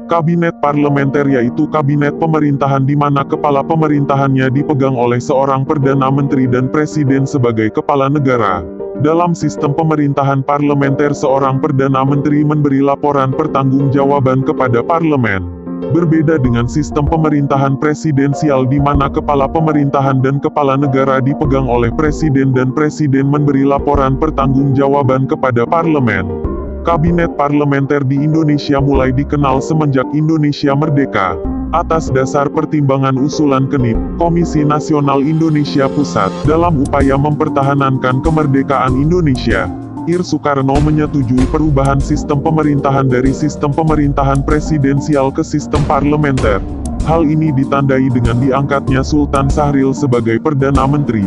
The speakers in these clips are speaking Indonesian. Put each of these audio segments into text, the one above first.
Kabinet parlementer yaitu kabinet pemerintahan di mana kepala pemerintahannya dipegang oleh seorang Perdana Menteri dan Presiden sebagai kepala negara. Dalam sistem pemerintahan parlementer seorang Perdana Menteri memberi laporan pertanggungjawaban kepada parlemen. Berbeda dengan sistem pemerintahan presidensial di mana kepala pemerintahan dan kepala negara dipegang oleh presiden dan presiden memberi laporan pertanggungjawaban kepada parlemen. Kabinet parlementer di Indonesia mulai dikenal semenjak Indonesia merdeka. Atas dasar pertimbangan usulan KNIP, Komisi Nasional Indonesia Pusat, dalam upaya mempertahankan kemerdekaan Indonesia, Ir Soekarno menyetujui perubahan sistem pemerintahan dari sistem pemerintahan presidensial ke sistem parlementer. Hal ini ditandai dengan diangkatnya Sultan Syahrir sebagai Perdana Menteri.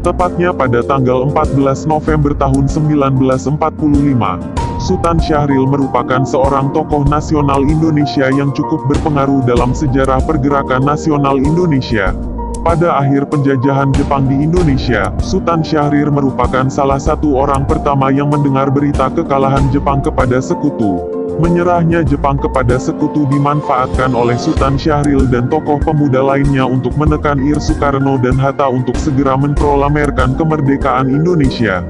Tepatnya pada tanggal 14 November tahun 1945. Sultan Syahrir merupakan seorang tokoh nasional Indonesia yang cukup berpengaruh dalam sejarah pergerakan nasional Indonesia. Pada akhir penjajahan Jepang di Indonesia, Sultan Syahrir merupakan salah satu orang pertama yang mendengar berita kekalahan Jepang kepada sekutu. Menyerahnya Jepang kepada sekutu dimanfaatkan oleh Sultan Syahrir dan tokoh pemuda lainnya untuk menekan Ir Soekarno dan Hatta untuk segera memproklamirkan kemerdekaan Indonesia.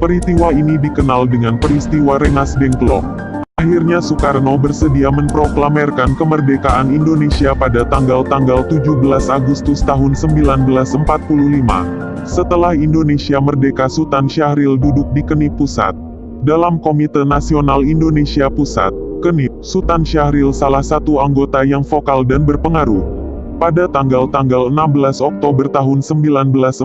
Peristiwa ini dikenal dengan peristiwa Rengas Dengklok. Akhirnya Soekarno bersedia memproklamirkan kemerdekaan Indonesia pada tanggal 17 Agustus tahun 1945. Setelah Indonesia merdeka, Sultan Syahrir duduk di KNIP Pusat. Dalam Komite Nasional Indonesia Pusat, KNIP, Sultan Syahrir salah satu anggota yang vokal dan berpengaruh. Pada tanggal 16 Oktober tahun 1945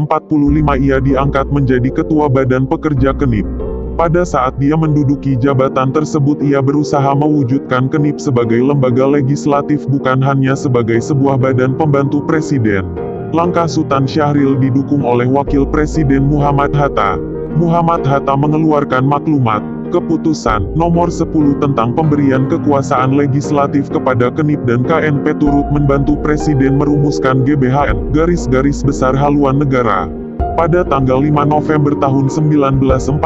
ia diangkat menjadi Ketua Badan Pekerja KNIP. Pada saat dia menduduki jabatan tersebut ia berusaha mewujudkan KNIP sebagai lembaga legislatif bukan hanya sebagai sebuah badan pembantu presiden. Langkah Sultan Syahrir didukung oleh Wakil Presiden Muhammad Hatta. Muhammad Hatta mengeluarkan maklumat, Keputusan Nomor 10 tentang pemberian kekuasaan legislatif kepada KNIP dan KNP turut membantu Presiden merumuskan GBHN, garis-garis besar haluan negara. Pada tanggal 5 November tahun 1945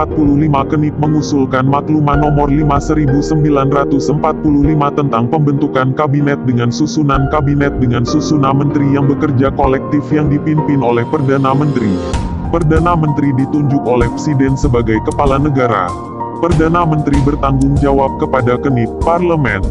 KNIP mengusulkan maklumat nomor 5945 tentang pembentukan kabinet dengan susunan menteri yang bekerja kolektif yang dipimpin oleh Perdana Menteri. Perdana Menteri ditunjuk oleh Presiden sebagai kepala negara. Perdana Menteri bertanggung jawab kepada KNIP, Parlemen.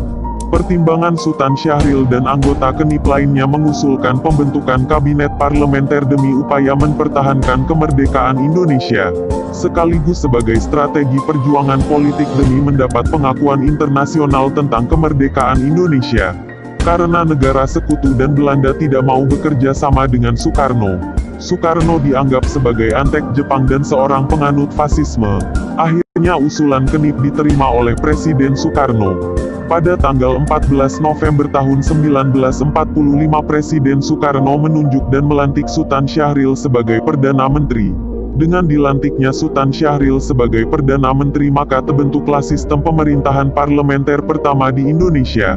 Pertimbangan Sultan Syahrir dan anggota KNIP lainnya mengusulkan pembentukan kabinet parlementer demi upaya mempertahankan kemerdekaan Indonesia, sekaligus sebagai strategi perjuangan politik demi mendapat pengakuan internasional tentang kemerdekaan Indonesia. Karena negara sekutu dan Belanda tidak mau bekerja sama dengan Soekarno. Soekarno dianggap sebagai antek Jepang dan seorang penganut fasisme. Akhirnya usulan KNIP diterima oleh Presiden Soekarno. Pada tanggal 14 November tahun 1945 Presiden Soekarno menunjuk dan melantik Sultan Syahrir sebagai Perdana Menteri. Dengan dilantiknya Sultan Syahrir sebagai Perdana Menteri maka terbentuklah sistem pemerintahan parlementer pertama di Indonesia.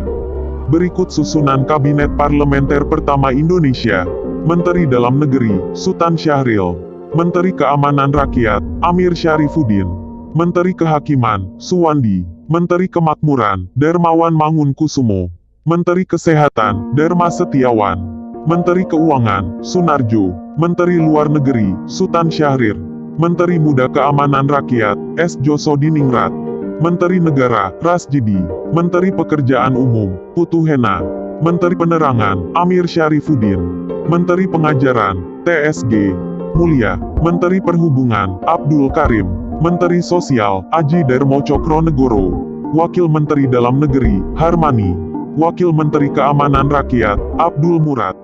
Berikut susunan Kabinet Parlementer pertama Indonesia. Menteri Dalam Negeri, Sultan Syahrir. Menteri Keamanan Rakyat, Amir Syarifuddin. Menteri Kehakiman, Suwandi. Menteri Kemakmuran, Darmawan Mangunkusumo. Menteri Kesehatan, Darma Setiawan. Menteri Keuangan, Sunarjo. Menteri Luar Negeri, Sultan Syahrir. Menteri Muda Keamanan Rakyat, S. Josodiningrat. Menteri Negara, Rasjidi. Menteri Pekerjaan Umum, Putu Hena. Menteri Penerangan, Amir Syarifuddin. Menteri Pengajaran, TSG Mulya. Menteri Perhubungan, Abdul Karim. Menteri Sosial, Aji Darmo Cokronegoro. Wakil Menteri Dalam Negeri, Harmani. Wakil Menteri Keamanan Rakyat, Abdul Murad.